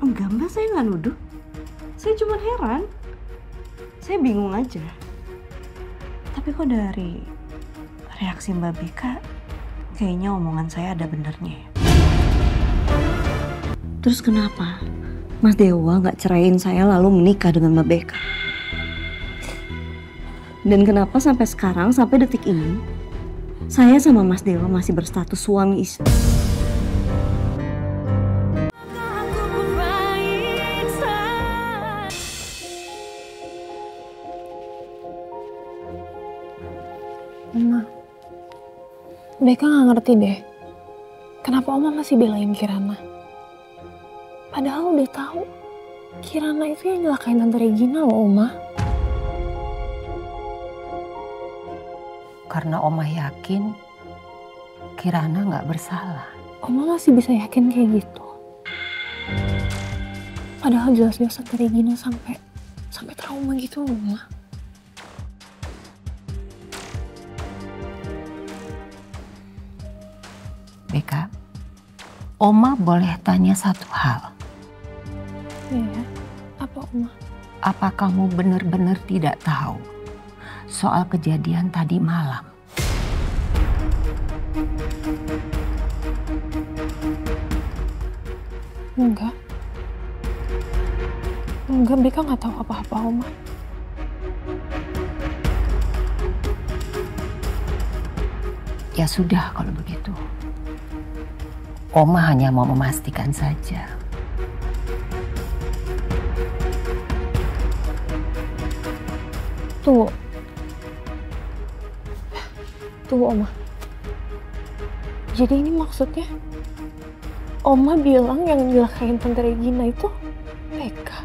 Enggak mbak, saya nggak nuduh. Saya cuma heran. Saya bingung aja. Tapi kok dari reaksi Mbak Beka, kayaknya omongan saya ada benernya ya. Terus kenapa Mas Dewa nggak ceraiin saya lalu menikah dengan Mbak Beka? Dan kenapa sampai sekarang, sampai detik ini, saya sama Mas Dewa masih berstatus suami istri? Oma, Beka nggak ngerti deh, kenapa Oma masih belain Kirana. Padahal udah tahu Kirana itu yang nyelakain Tante Regina loh, Oma. Karena Oma yakin Kirana nggak bersalah. Oma masih bisa yakin kayak gitu. Padahal jelas-jelas Tante Regina sampai trauma gitu loh, Oma. Beka, Oma boleh tanya satu hal. Iya, apa Oma? Apa kamu benar-benar tidak tahu soal kejadian tadi malam? Enggak, Beka nggak tahu apa-apa, Oma. Ya sudah kalau begitu. Oma hanya mau memastikan saja. Tunggu Oma. Jadi ini maksudnya Oma bilang yang nyelakain Tante Regina itu Beka.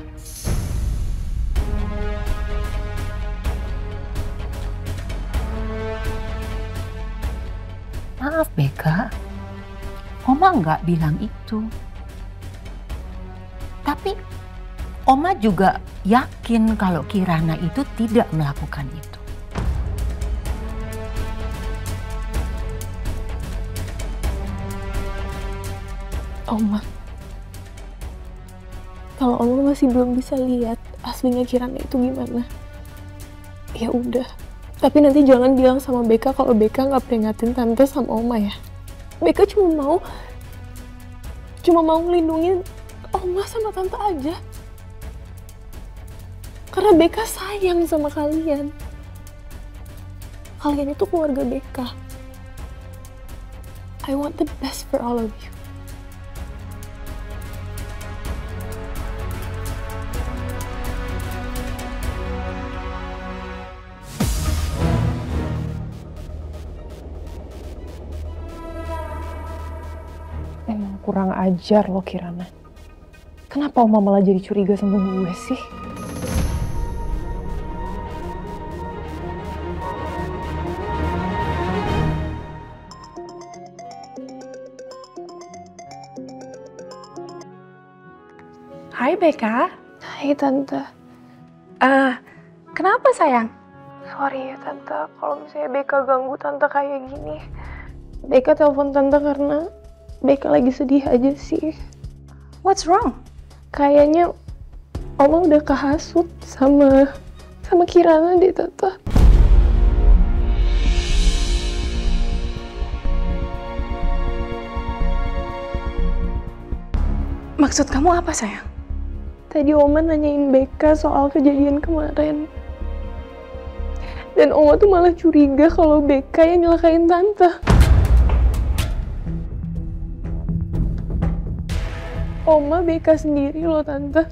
Maaf Beka, Oma nggak bilang itu. Tapi Oma juga yakin kalau Kirana itu tidak melakukan itu. Oma, kalau Oma masih belum bisa lihat aslinya Kirana itu gimana, ya udah. Tapi nanti jangan bilang sama Beka kalau Beka nggak peringatin Tante sama Oma ya. Beka cuma mau ngelindungin Oma sama Tante aja. Karena Beka sayang sama kalian. Kalian itu keluarga Beka. I want the best for all of you. Emang kurang ajar loh Kirana. Kenapa Oma malah jadi curiga sama gue sih? Hai Beka. Hai Tante. Kenapa sayang? Sorry ya Tante, kalau misalnya Beka ganggu Tante kayak gini. Beka telepon Tante karena Beka lagi sedih aja sih. What's wrong? Kayaknya Oma udah kehasut sama Kirana deh Tante. Maksud kamu apa sayang? Tadi Oma nanyain Beka soal kejadian kemarin. Dan Oma tuh malah curiga kalau Beka yang nyelakain Tante. Oma Beka sendiri loh Tante.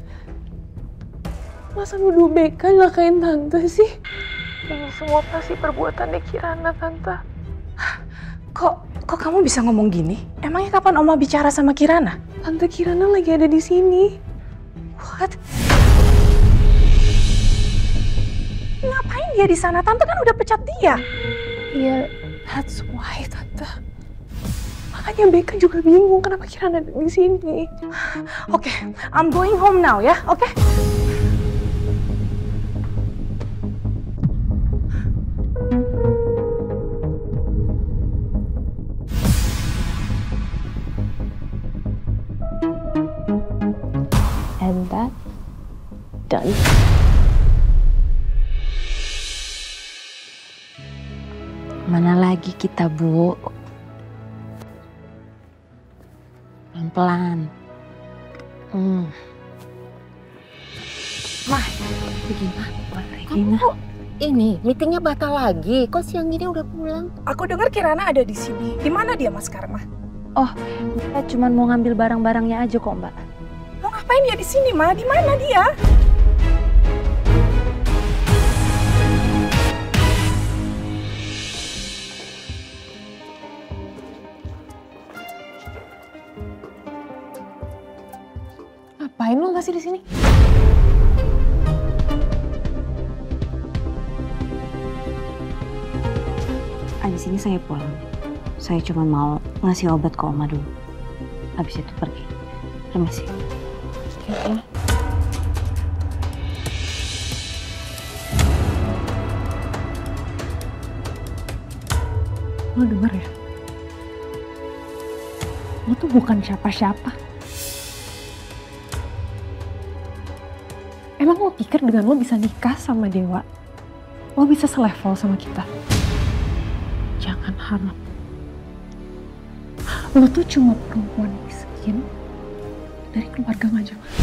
Masa nuduh Beka nyelakain Tante sih? Ini semua pasti perbuatannya Kirana Tante. Kok kamu bisa ngomong gini? Emangnya kapan Oma bicara sama Kirana? Tante Kirana lagi ada di sini. What? Ngapain dia di sana? Tante kan udah pecat dia. Ya, that's why Tante. Makanya Beka juga bingung kenapa Kirana ada di sini. Oke, I'm going home now ya, oke? Dan Mana lagi kita, Bu? Pelan-pelan. Mah, Gina. kok ini meetingnya batal lagi? Kok siang ini udah pulang? Aku dengar Kirana ada di sini. Di mana dia Mas sekarang, Mah? Kita cuma mau ngambil barang-barangnya aja kok, Mbak. Mau ngapain dia di sini, Mah? Di mana dia? ngapain lo masih di sini? Abis ini saya pulang. Saya cuma mau ngasih obat ke Oma dulu. Habis itu pergi. Permisi. Ya. Lo denger ya? Lo tuh bukan siapa-siapa. Emang lo pikir dengan lo bisa nikah sama Dewa, lo bisa selevel sama kita? Jangan harap. Lo tuh cuma perempuan miskin dari keluarga Majapahit.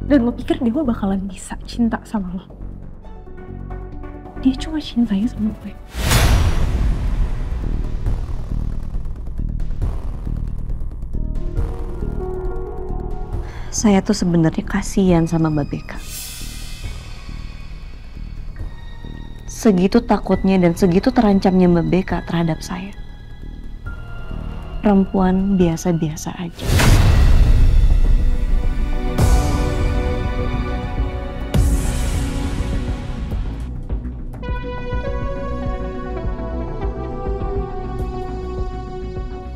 Dan lo pikir Dewa bakalan bisa cinta sama lo? Dia cuma cintanya sama gue. Saya tuh sebenarnya kasihan sama Mbak Beka. Segitu takutnya dan segitu terancamnya Mbak Beka terhadap saya. Perempuan biasa-biasa aja.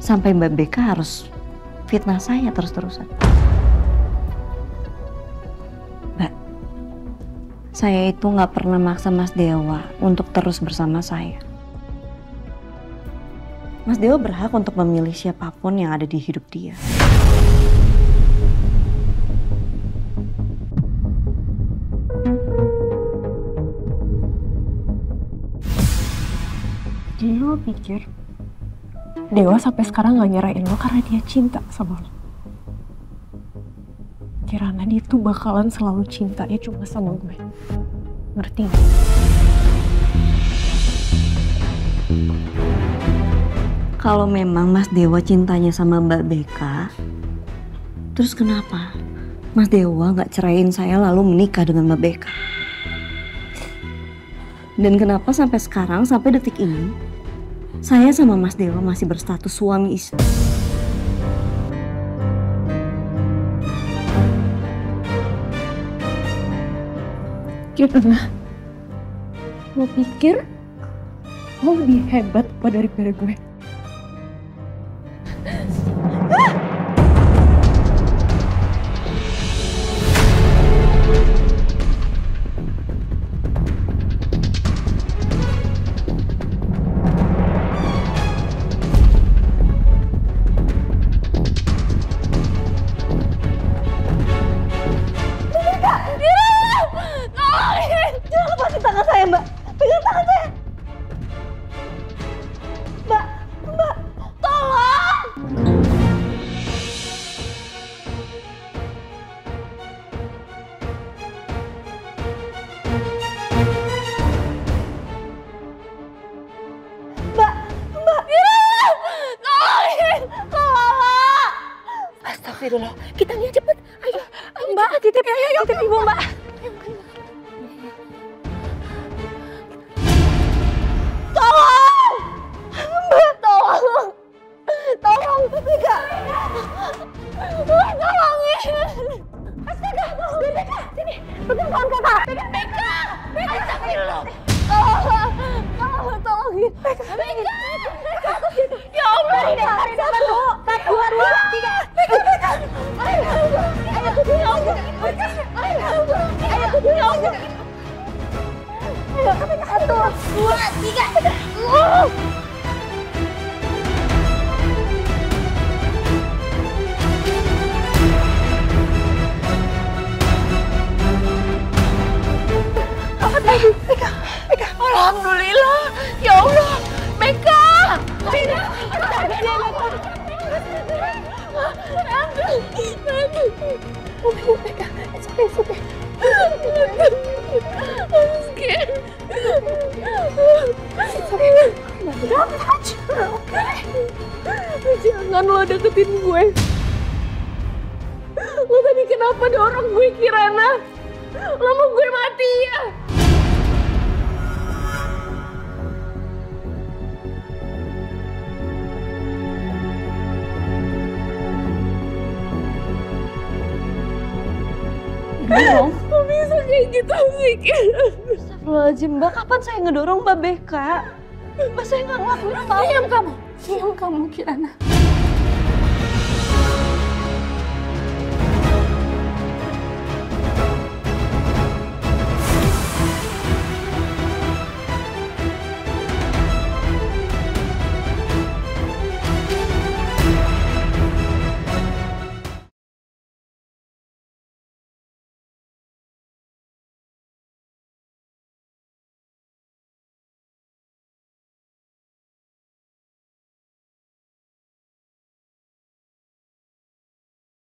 Sampai Mbak Beka harus fitnah saya terus-terusan. Mbak, saya itu nggak pernah maksa Mas Dewa untuk terus bersama saya. Mas Dewa berhak untuk memilih siapapun yang ada di hidup dia. Jadi lo pikir Dewa sampai sekarang gak nyerahin lo karena dia cinta sama lo? Kirana dia tuh bakalan selalu cintanya cuma sama gue. Ngerti gak? Kalau memang Mas Dewa cintanya sama Mbak Beka, terus kenapa Mas Dewa nggak ceraiin saya lalu menikah dengan Mbak Beka? Dan kenapa sampai sekarang, sampai detik ini, saya sama Mas Dewa masih berstatus suami istri? Kirana, lo pikir lo lebih hebat apa daripada gue? Jangan lepasin tangan saya, Mbak. Pegang tangan saya. Mbak, tolong. Mbak, tolongin. Tolong. Astagfirullah. Kita lihat cepet. Ayo, Mbak, titip ibu, Mbak. Tolong! Mbak, tolong! Tolong, Beka! Mbak, tolongin! Astaga, Beka, sini! Pegang tangan kakak! Beka! Astagfirullah! Tolongin! Beka! Ya Allah! Tarik nafas dulu! 1, 2, 3! Beka! Ayo, ya Allah! Ayo, ya Allah! Ayo, 1, 2, 3. Jangan lo deketin gue. Lo tadi kenapa dorong gue, Kirana? Lo mau gue mati ya? Dorong? Kok bisa kayak gitu sih, Kirana? Astagfirullahaladzim, Mbak. Kapan saya ngedorong Mbak Beka? Mbak, saya nggak ngelakuin apa-apa. Diam kamu, Kirana.